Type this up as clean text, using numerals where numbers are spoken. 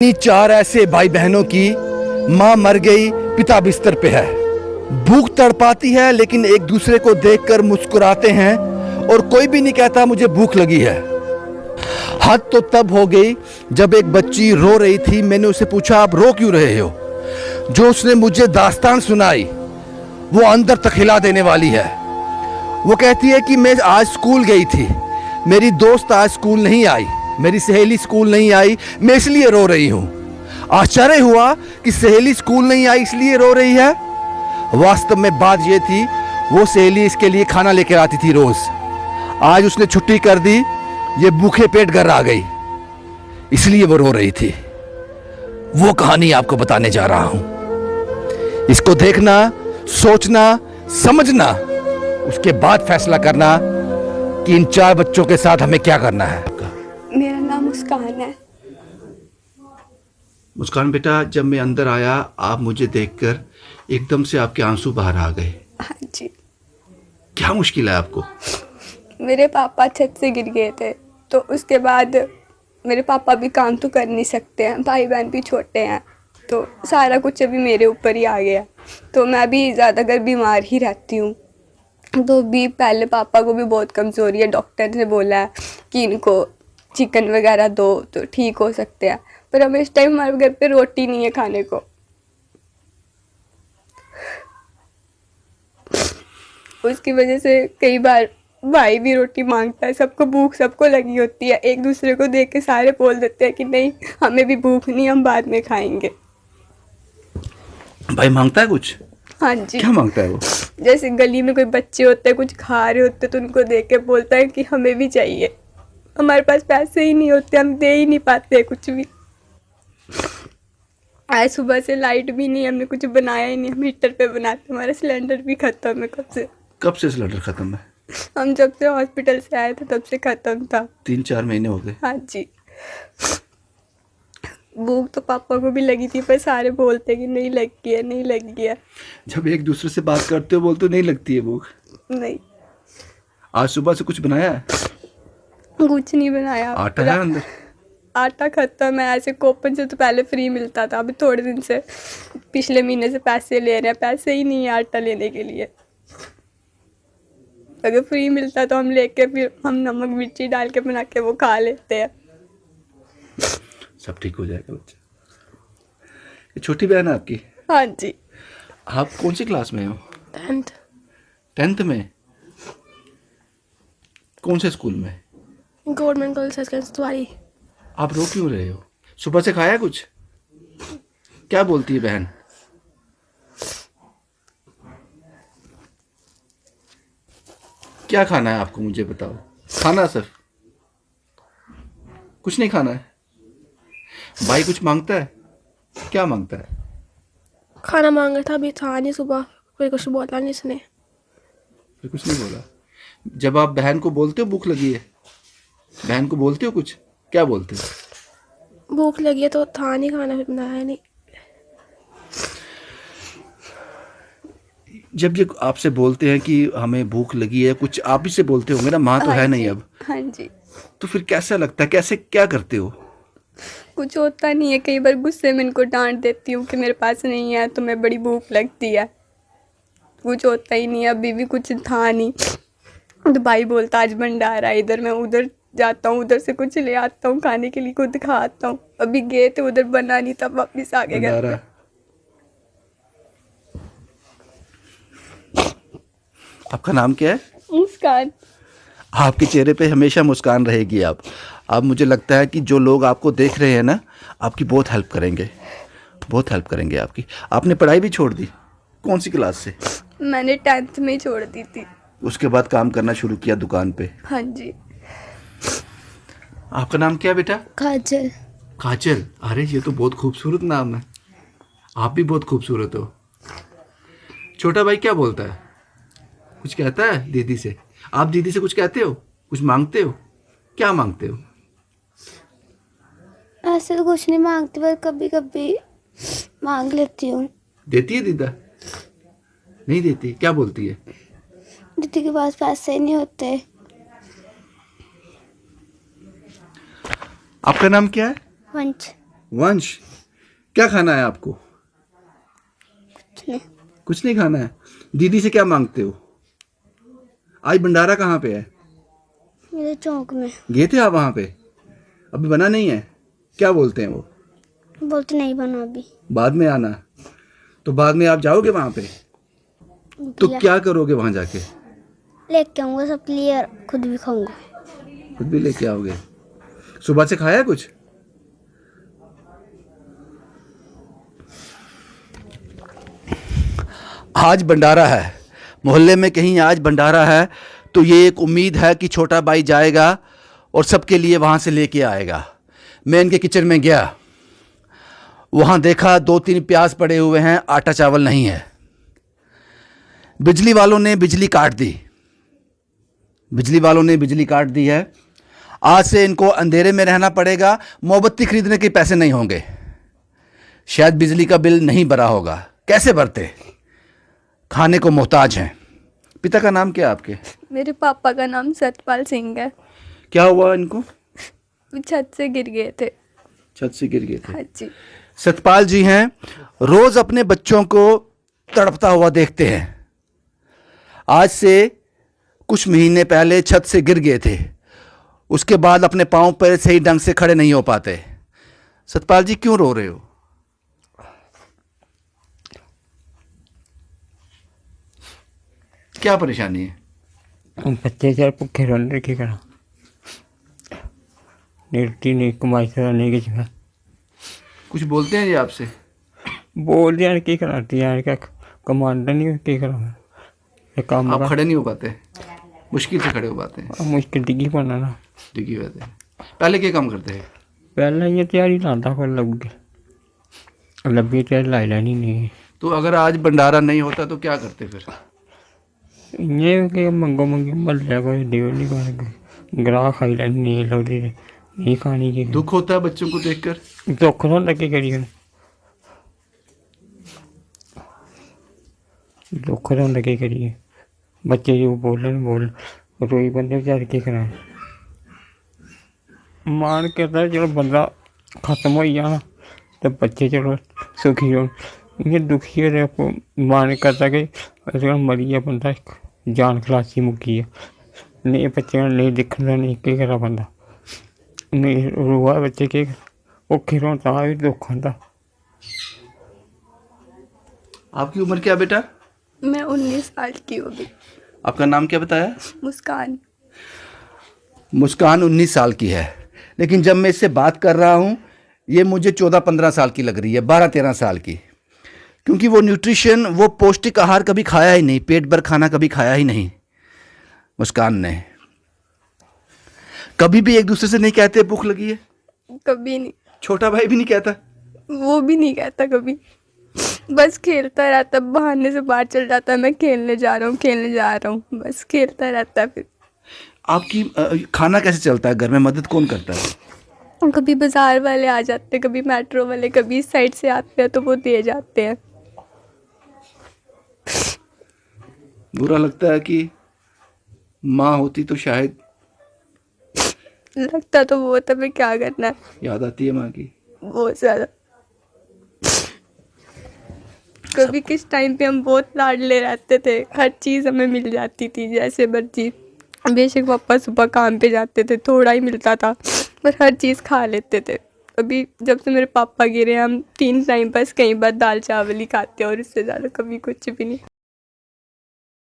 चार ऐसे भाई बहनों की माँ मर गई, पिता बिस्तर पे है। भूख तड़पाती है लेकिन एक दूसरे को देखकर मुस्कुराते हैं और कोई भी नहीं कहता मुझे भूख लगी है। हद तो तब हो गई जब एक बच्ची रो रही थी। मैंने उसे पूछा आप रो क्यों रहे हो? जो उसने मुझे दास्तान सुनाई वो अंदर तक हिला देने वाली है। वो कहती है कि मैं आज स्कूल गई थी, मेरी दोस्त आज स्कूल नहीं आई, मेरी सहेली स्कूल नहीं आई, मैं इसलिए रो रही हूँ। आश्चर्य हुआ कि सहेली स्कूल नहीं आई इसलिए रो रही है। वास्तव में बात ये थी, वो सहेली इसके लिए खाना लेकर आती थी रोज। आज उसने छुट्टी कर दी, ये भूखे पेट घर आ गई, इसलिए वो रो रही थी। वो कहानी आपको बताने जा रहा हूं। इसको देखना, सोचना, समझना, उसके बाद फैसला करना कि इन चार बच्चों के साथ हमें क्या करना है। मेरा नाम मुस्कान है। मुस्कान बेटा, जब मैं अंदर आया आप मुझे देखकर एकदम से आपके आंसू बाहर आ गए। हाँ जी। क्या मुश्किल है आपको? मेरे पापा छत से गिर गए थे, तो उसके बाद मेरे पापा भी काम तो कर नहीं सकते हैं, भाई बहन भी छोटे हैं, तो सारा कुछ अभी मेरे ऊपर ही आ गया। तो मैं भी ज़्यादातर बीमार ही रहती हूँ। तो भी पहले पापा को भी बहुत कमज़ोरी है, डॉक्टर ने बोला है कि इनको चिकन वगैरह दो तो ठीक हो सकते हैं, पर हमें इस टाइम हमारे घर पे रोटी नहीं है खाने को। उसकी वजह से कई बार भाई भी रोटी मांगता है। सबको भूख सबको लगी होती है, एक दूसरे को देख के सारे बोल देते हैं कि नहीं हमें भी भूख नहीं, हम बाद में खाएंगे। भाई मांगता है कुछ? हाँ जी। क्या मांगता है वो? जैसे गली में कोई बच्चे होते हैं कुछ खा रहे होते तो उनको देख के बोलता है कि हमें भी चाहिए। हमारे पास पैसे ही नहीं होते, हम दे ही नहीं पाते कुछ भी। आज सुबह से लाइट भी नहीं, हमने कुछ बनाया ही नहीं, हम हीटर पे बनाते, हमारा सिलेंडर भी खत्म है कब से। कब से सिलेंडर खत्म है? हम जब से हॉस्पिटल से आए थे तब से खत्म था। 3-4 महीने हो गए। हाँ जी। भूख तो पापा को भी लगी थी, पर सारे बोलते कि नहीं लगी है, नहीं लगी है। जब एक दूसरे से बात करते हो बोलते हो नहीं लगती है भूख। नहीं। आज सुबह से कुछ बनाया है? कुछ नहीं बनाया। आटा है अंदर? आटा खत्म है। ऐसे कोपन से तो पहले फ्री मिलता था, अभी थोड़े दिन से पिछले महीने से पैसे ले रहे हैं, पैसे ही नहीं है आटा लेने के लिए। अगर फ्री मिलता तो हम लेके फिर हम नमक मिर्ची डाल के बना के वो खा लेते हैं। सब ठीक हो जाएगा बच्चा। ये छोटी बहन है आपकी? हाँ जी। आप कौन सी क्लास में हो? 10th में? कौन से स्कूल में? गवर्नमेंट गर्ल्स हाई सेकेंडरी सतवारी। आप रो क्यों रहे हो? सुबह से खाया कुछ? क्या बोलती है बहन? क्या खाना है आपको मुझे बताओ। खाना सिर्फ, कुछ नहीं खाना है? भाई कुछ मांगता है? क्या मांगता है? खाना मांगा था, अभी था नहीं, सुबह कोई कुछ बोला नहीं इसने। फिर कुछ नहीं बोला? जब आप बहन को बोलते हो भूख लगी है, बहन को बोलते हो कुछ, क्या बोलते हो? भूख लगी है तो था नहीं, खाना फिर बनाया नहीं। जब ये आपसे बोलते हैं कि हमें भूख लगी है, कुछ आप ही से बोलते होंगे ना, माँ तो है नहीं अब। हाँ जी। तो फिर कैसा लगता है, कैसे क्या करते हो? कुछ होता नहीं है, कई बार गुस्से में इनको डांट देती हूँ कि मेरे पास नहीं है, तुम्हें बड़ी भूख लगती है। कुछ होता ही नहीं है, अभी भी कुछ था नहीं तो भाई बोलता आज भंडारा है, इधर मैं उधर जाता हूँ, उधर से कुछ ले आता हूँ खाने के लिए, खुद खाता हूँ। अभी गए थे उधर बना नहीं था, वापिस आ गए घर पे। आपका नाम क्या है? मुस्कान। आपके चेहरे पे हमेशा मुस्कान रहेगी। आप मुझे लगता है कि जो लोग आपको देख रहे हैं ना, आपकी बहुत हेल्प करेंगे, बहुत हेल्प करेंगे आपकी। आपने पढ़ाई भी छोड़ दी? कौन सी क्लास से? मैंने 10th में ही छोड़ दी थी। उसके बाद काम करना शुरू किया दुकान पे? हाँ जी। आपका नाम क्या है बेटा? काजल। काजल? अरे ये तो बहुत खूबसूरत नाम है। आप भी बहुत खूबसूरत हो। छोटा भाई क्या बोलता है? कुछ कहता है दीदी से? आप दीदी से कुछ कहते हो, कुछ मांगते हो? क्या मांगते हो? ऐसे तो कुछ नहीं मांगती, पर कभी कभी मांग लेती हूँ। देती है दीदा? नहीं देती? क्या बोलती है? दीदी के पास पैसे ही नहीं होते। आपका नाम क्या है? वंश। वंश, क्या खाना है आपको? कुछ नहीं खाना है। दीदी से क्या मांगते हो? आज भंडारा कहाँ पे है? मेरे चौक में। गए थे आप वहाँ पे? अभी बना नहीं है? क्या बोलते हैं वो? बोलते नहीं बना अभी। बाद में आना। तो बाद में आप जाओगे वहाँ पे? तो क्या करोगे वहाँ जाके? लेके आऊंगा सबके लिए और खुद भी खाऊंगा। खुद भी लेके आओगे? सुबह से खाया कुछ? आज भंडारा है, मोहल्ले में कहीं आज भंडारा है, तो ये एक उम्मीद है कि छोटा भाई जाएगा और सबके लिए वहाँ से लेके आएगा। मैं इनके किचन में गया, वहाँ देखा 2-3 प्याज पड़े हुए हैं, आटा चावल नहीं है। बिजली वालों ने बिजली काट दी, बिजली वालों ने बिजली काट दी है। आज से इनको अंधेरे में रहना पड़ेगा, मोमबत्ती खरीदने के पैसे नहीं होंगे, शायद बिजली का बिल नहीं भरा होगा। कैसे भरते? खाने को मोहताज हैं। पिता का नाम क्या है आपके? मेरे पापा का नाम सतपाल सिंह है। क्या हुआ इनको? वो छत से गिर गए थे। छत से गिर गए थे। हाँ जी। सतपाल जी हैं, रोज अपने बच्चों को तड़पता हुआ देखते हैं। आज से कुछ महीने पहले छत से गिर गए थे, उसके बाद अपने पांव पर सही ढंग से खड़े नहीं हो पाते। सतपाल जी क्यों रो रहे हो? क्या परेशानी है? बच्चे चल भुखे रौंदे की करा रोटी नहीं कमाई सकदा नहीं किश मैं कुछ बोलते हैं जी आपसे? बोल दिया की कराती यार क्या कमांडर नहीं की करा मैं ये काम आप खड़े नहीं हो पाते? मुश्किल से खड़े हो पाते हैं? मुश्किल डिग्गी पड़ना ना डिगी बात है। पहले क्या काम करते हैं? पहले ये तैयारी लाता फिर लब्बी तैयारी लाई लैनी नहीं। तो अगर आज भंडारा नहीं होता तो क्या करते फिर? इ'यां के मंगो मंगी म्हल्ले कोई देओ नहीं कोई ग्राह खाई लैनी नहीं लगदी नहीं खानी की दुख होता है बच्चों को देखकर? दुख तो लगे करिए दुख तो लगे करिए बच्चे जो बोल रोई बंदे बेचारे के कराए मान करता चलो बंदा खत्म हो जाना तो बच्चे चलो सुखी हो। इ'यां दुखी होए आपको मन करता कि मरी गया बंदा जान खलासी मुक्की है नहीं बच्चे नहीं दिक्खना नहीं केह् करा बंदा नहीं रोआ बच्चे केह् औखे रौन तां बी दुख होंदा। आपकी उम्र क्या बेटा? मैं 19 साल की हूँ अभी। आपका नाम क्या बताया? मुस्कान। मुस्कान 19 साल की है, लेकिन जब मैं इससे बात कर रहा हूँ ये मुझे 14-15 साल की लग रही है, 12-13 साल की, क्योंकि वो न्यूट्रिशन, वो पौष्टिक आहार कभी खाया ही नहीं, पेट भर खाना कभी खाया ही नहीं मुस्कान ने। कभी भी एक दूसरे से नहीं कहते भूख लगी है? कभी नहीं। छोटा भाई भी नहीं कहता? वो भी नहीं कहता कभी, बस खेलता रहता, बहाने से बाहर चल जाता है, मैं खेलने जा रहा हूँ खेलने जा रहा हूँ, बस खेलता रहता है। फिर आपकी खाना कैसे चलता है घर में? मदद कौन करता है? कभी बाजार वाले आ जाते हैं, कभी मेट्रो वाले, कभी इस साइड से आते हैं तो वो दे जाते हैं। बुरा लगता है कि माँ होती तो शायद। लगता तो वो था, मैं क्या करना है। याद आती है माँ की बहुत ज़्यादा। कभी किस टाइम पे हम बहुत लाडले रहते थे, हर चीज़ हमें मिल जाती थी जैसे मर्जी। बेशक पापा सुबह काम पे जाते थे, थोड़ा ही मिलता था पर हर चीज़ खा लेते थे। अभी जब से मेरे पापा गिरे हम 3 टाइम बस कई बार दाल चावल ही खाते हैं और इससे ज़्यादा कभी कुछ भी नहीं।